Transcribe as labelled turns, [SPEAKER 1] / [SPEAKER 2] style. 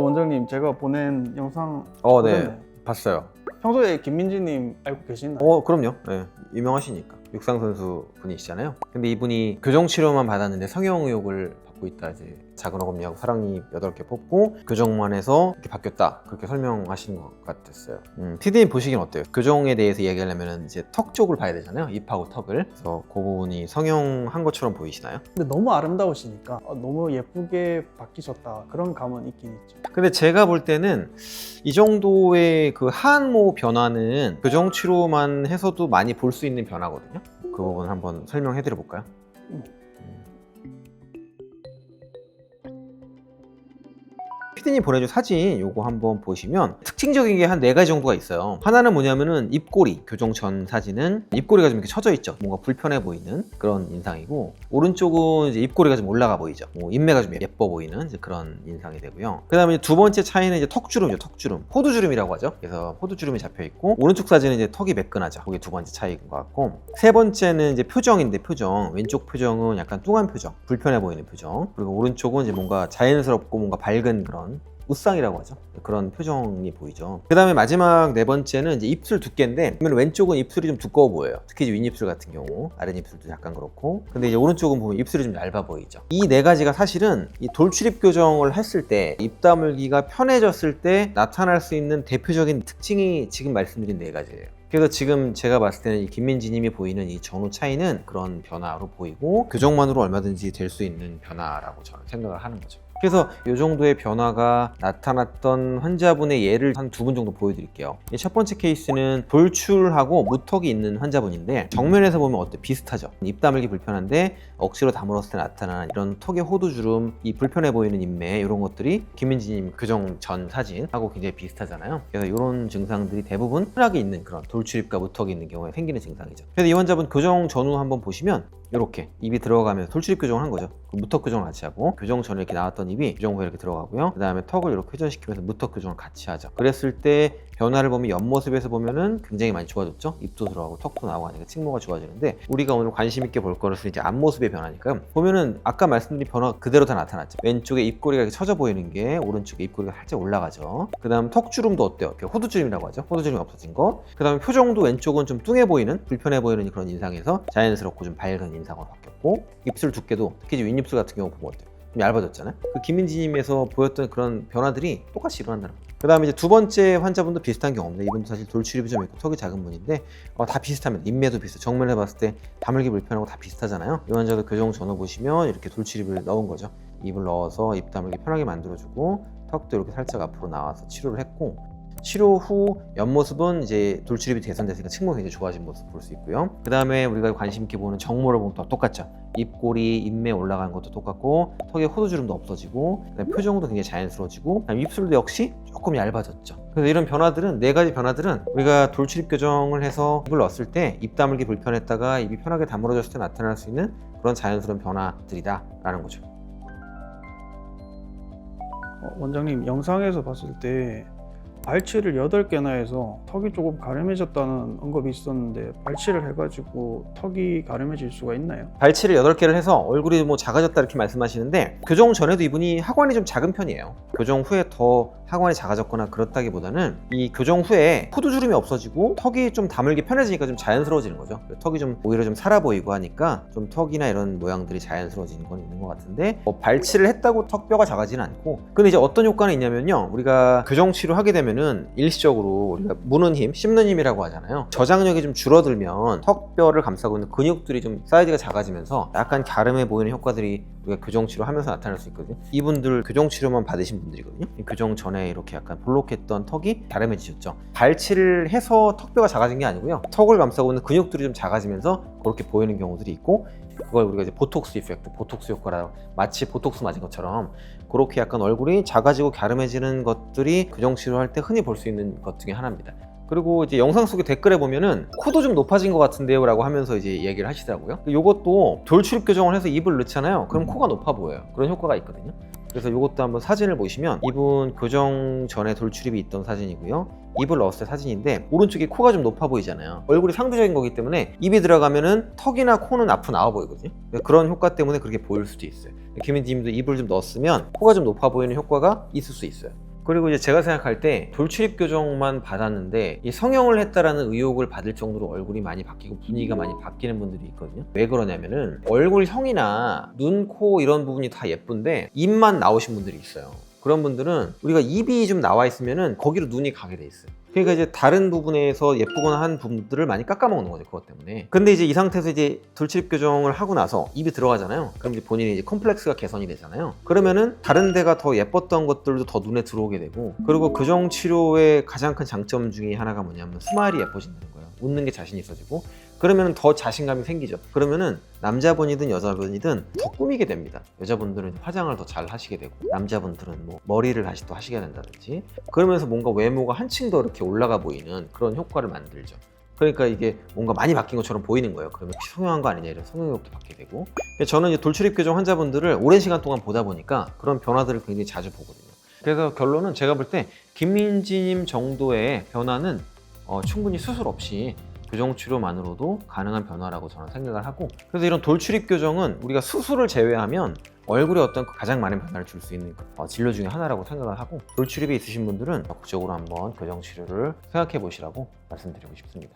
[SPEAKER 1] 원장님, 제가 보낸 영상
[SPEAKER 2] 네.
[SPEAKER 1] 보셨나요?
[SPEAKER 2] 봤어요.
[SPEAKER 1] 평소에 김민지님 알고 계시나요?
[SPEAKER 2] 그럼요. 네. 유명하시니까. 육상 선수 분이시잖아요. 근데 이분이 교정 치료만 받았는데 성형 의혹을 받고 있다. 이제 작은 어금니하고 사랑니 8개 뽑고 교정만 해서 이렇게 바뀌었다. 그렇게 설명하시는 것 같았어요. PD님 보시기엔 어때요? 교정에 대해서 이야기하려면 이제 턱 쪽을 봐야 되잖아요. 입하고 턱을. 그래서 그 부분이 성형한 것처럼 보이시나요?
[SPEAKER 1] 근데 너무 아름다우시니까 너무 예쁘게 바뀌셨다 그런 감은 있긴 있죠.
[SPEAKER 2] 근데 제가 볼 때는 이 정도의 그 하안모 변화는 교정 치료만 해서도 많이 볼 수 있는 변화거든요. 그 부분 한번 설명해 드려 볼까요? 피디님 보내준 사진 요거 한번 보시면 특징적인 게 한 4가지 정도가 있어요. 하나는 뭐냐면은 입꼬리, 교정 전 사진은 입꼬리가 좀 이렇게 처져 있죠. 뭔가 불편해 보이는 그런 인상이고, 오른쪽은 이제 입꼬리가 좀 올라가 보이죠. 인매가 좀 예뻐 보이는 이제 그런 인상이 되고요. 그 다음에 두 번째 차이는 이제 턱주름이죠. 턱주름, 호두주름이라고 하죠. 그래서 호두주름이 잡혀 있고, 오른쪽 사진은 이제 턱이 매끈하죠. 그게 두 번째 차이인 것 같고, 세 번째는 이제 표정인데, 표정 왼쪽 표정은 약간 뚱한 표정, 불편해 보이는 표정, 그리고 오른쪽은 이제 뭔가 자연스럽고 뭔가 밝은 그런 웃상이라고 하죠. 그런 표정이 보이죠. 그 다음에 마지막 네 번째는 이제 입술 두께인데, 보면 왼쪽은 입술이 좀 두꺼워 보여요. 특히 이제 윗입술 같은 경우, 아랫입술도 약간 그렇고, 근데 이제 오른쪽은 보면 입술이 좀 얇아 보이죠. 이 네 가지가 사실은 이 돌출입 교정을 했을 때, 입 다물기가 편해졌을 때 나타날 수 있는 대표적인 특징이 지금 말씀드린 네 가지예요. 그래서 지금 제가 봤을 때는 이 김민지 님이 보이는 이 전후 차이는 그런 변화로 보이고, 교정만으로 얼마든지 될 수 있는 변화라고 저는 생각을 하는 거죠. 그래서 이 정도의 변화가 나타났던 환자분의 예를 한 2분 정도 보여드릴게요. 첫 번째 케이스는 돌출하고 무턱이 있는 환자분인데, 정면에서 보면 어때? 비슷하죠? 입 다물기 불편한데 억지로 다물었을 때 나타나는 이런 턱의 호두주름, 이 불편해 보이는 인매, 이런 것들이 김민지님 교정 전 사진하고 굉장히 비슷하잖아요. 그래서 이런 증상들이 대부분 흔하게 있는 그런 돌출입과 무턱이 있는 경우에 생기는 증상이죠. 그래서 이 환자분 교정 전후 한번 보시면 이렇게 입이 들어가면서 돌출입 교정을 한 거죠. 무턱 교정을 같이 하고, 교정 전에 이렇게 나왔던 입이 교정 후에 이렇게 들어가고요. 그 다음에 턱을 이렇게 회전시키면서 무턱 교정을 같이 하죠. 그랬을 때 변화를 보면 옆모습에서 보면은 굉장히 많이 좋아졌죠. 입도 들어가고 턱도 나오고 하니까 칭모가 좋아지는데, 우리가 오늘 관심 있게 볼 거는 이제 앞모습의 변화니까요. 보면은 아까 말씀드린 변화가 그대로 다 나타났죠. 왼쪽에 입꼬리가 이렇게 처져 보이는 게 오른쪽에 입꼬리가 살짝 올라가죠. 그 다음 턱주름도 어때요? 호두주름이라고 하죠. 호두주름이 없어진 거. 그 다음에 표정도 왼쪽은 좀 뚱해 보이는, 불편해 보이는 그런 인상에서 자연스럽고 좀 밝은 인상으로 바뀌었고, 입술 두께도 특히 이제 윗입술 같은 경우 보면 어때요? 좀 얇아졌잖아요. 그 김민지님에서 보였던 그런 변화들이 똑같이 일어난다는 거죠. 그 다음에 이제 두 번째 환자분도 비슷한 경우입니다. 이분도 사실 돌출입이 좀 있고 턱이 작은 분인데, 다 비슷합니다. 인매도 비슷해요. 정면에 봤을 때 다물기 불편하고 다 비슷하잖아요. 이 환자도 교정 전후 보시면 이렇게 돌출입을 넣은 거죠. 입을 넣어서 입 다물기 편하게 만들어주고, 턱도 이렇게 살짝 앞으로 나와서 치료를 했고, 치료 후 옆모습은 이제 돌출입이 개선됐으니까 칭모가 굉장히 좋아진 모습 볼 수 있고요. 그 다음에 우리가 관심 있게 보는 정모를 보면 또 똑같죠. 입꼬리, 인매 올라가는 것도 똑같고, 턱에 호두주름도 없어지고, 그다음에 표정도 굉장히 자연스러워지고, 그다음에 입술도 역시 조금 얇아졌죠. 그래서 이런 변화들은, 4가지 변화들은 우리가 돌출입 교정을 해서 입을 넣었을 때 입 다물기 불편했다가 입이 편하게 다물어졌을 때 나타날 수 있는 그런 자연스러운 변화들이다 라는 거죠.
[SPEAKER 1] 원장님, 영상에서 봤을 때 발치를 8개나 해서 턱이 조금 가름해졌다는 언급이 있었는데, 발치를 해가지고 턱이 가름해질 수가 있나요?
[SPEAKER 2] 발치를 8개를 해서 얼굴이 뭐 작아졌다 이렇게 말씀하시는데, 교정 전에도 이분이 하관이 좀 작은 편이에요. 교정 후에 더 하관이 작아졌거나 그렇다기보다는 이 교정 후에 호두주름이 없어지고 턱이 좀 다물기 편해지니까 좀 자연스러워지는 거죠. 턱이 좀 오히려 좀 살아 보이고 하니까 좀 턱이나 이런 모양들이 자연스러워지는 건 있는 것 같은데, 발치를 했다고 턱뼈가 작아지는 않고, 근데 이제 어떤 효과는 있냐면요, 우리가 교정 치료 하게 되면은 일시적으로 우리가 무는 힘, 씹는 힘이라고 하잖아요. 저장력이 좀 줄어들면 턱뼈를 감싸고 있는 근육들이 좀 사이즈가 작아지면서 약간 갸름해 보이는 효과들이 우리가 교정 치료하면서 나타날 수 있거든요. 이분들 교정 치료만 받으신 분들이거든요. 교정 전에 이렇게 약간 볼록했던 턱이 갸름해지셨죠. 발치를 해서 턱뼈가 작아진 게 아니고요, 턱을 감싸고 있는 근육들이 좀 작아지면서 그렇게 보이는 경우들이 있고, 그걸 우리가 이제 보톡스 이펙트, 보톡스 효과라고, 마치 보톡스 맞은 것처럼 그렇게 약간 얼굴이 작아지고 갸름해지는 것들이 교정 치료할 때 흔히 볼 수 있는 것 중에 하나입니다. 그리고 이제 영상 속에 댓글에 보면은 코도 좀 높아진 것 같은데요 라고 하면서 이제 얘기를 하시더라고요. 이것도 돌출입 교정을 해서 입을 넣잖아요. 그럼 코가 높아 보여요. 그런 효과가 있거든요. 그래서 이것도 한번 사진을 보시면, 이분 교정 전에 돌출입이 있던 사진이고요, 입을 넣었을 때 사진인데, 오른쪽에 코가 좀 높아 보이잖아요. 얼굴이 상대적인 거기 때문에 입이 들어가면은 턱이나 코는 앞으로 나와 보이거든요. 그런 효과 때문에 그렇게 보일 수도 있어요. 김민지 님도 입을 좀 넣었으면 코가 좀 높아 보이는 효과가 있을 수 있어요. 그리고 이제 제가 생각할 때 돌출입 교정만 받았는데 이 성형을 했다라는 의혹을 받을 정도로 얼굴이 많이 바뀌고 분위기가 많이 바뀌는 분들이 있거든요. 왜 그러냐면은 얼굴형이나 눈, 코 이런 부분이 다 예쁜데 입만 나오신 분들이 있어요. 그런 분들은 우리가 입이 좀 나와 있으면은 거기로 눈이 가게 돼 있어요. 그러니까 이제 다른 부분에서 예쁘거나 한 부분들을 많이 깎아먹는 거죠, 그것 때문에. 근데 이제 이 상태에서 이제 돌출입 교정을 하고 나서 입이 들어가잖아요. 그럼 이제 본인이 이제 컴플렉스가 개선이 되잖아요. 그러면은 다른 데가 더 예뻤던 것들도 더 눈에 들어오게 되고, 그리고 교정 치료의 가장 큰 장점 중에 하나가 뭐냐면 스마일이 예뻐진다는 거예요. 웃는 게 자신 있어지고, 그러면은 더 자신감이 생기죠. 그러면은 남자분이든 여자분이든 더 꾸미게 됩니다. 여자분들은 화장을 더 잘 하시게 되고, 남자분들은 뭐 머리를 다시 또 하시게 된다든지, 그러면서 뭔가 외모가 한층 더 이렇게 올라가 보이는 그런 효과를 만들죠. 그러니까 이게 뭔가 많이 바뀐 것처럼 보이는 거예요. 그러면 성형한 거 아니냐 이런 성형욕도 받게 되고. 저는 이제 돌출입 교정 환자분들을 오랜 시간 동안 보다 보니까 그런 변화들을 굉장히 자주 보거든요. 그래서 결론은 제가 볼 때 김민지님 정도의 변화는 충분히 수술 없이 교정 치료만으로도 가능한 변화라고 저는 생각을 하고, 그래서 이런 돌출입 교정은 우리가 수술을 제외하면 얼굴에 어떤 가장 많은 변화를 줄 수 있는 진료 중에 하나라고 생각을 하고, 돌출입이 있으신 분들은 적극적으로 한번 교정 치료를 생각해 보시라고 말씀드리고 싶습니다.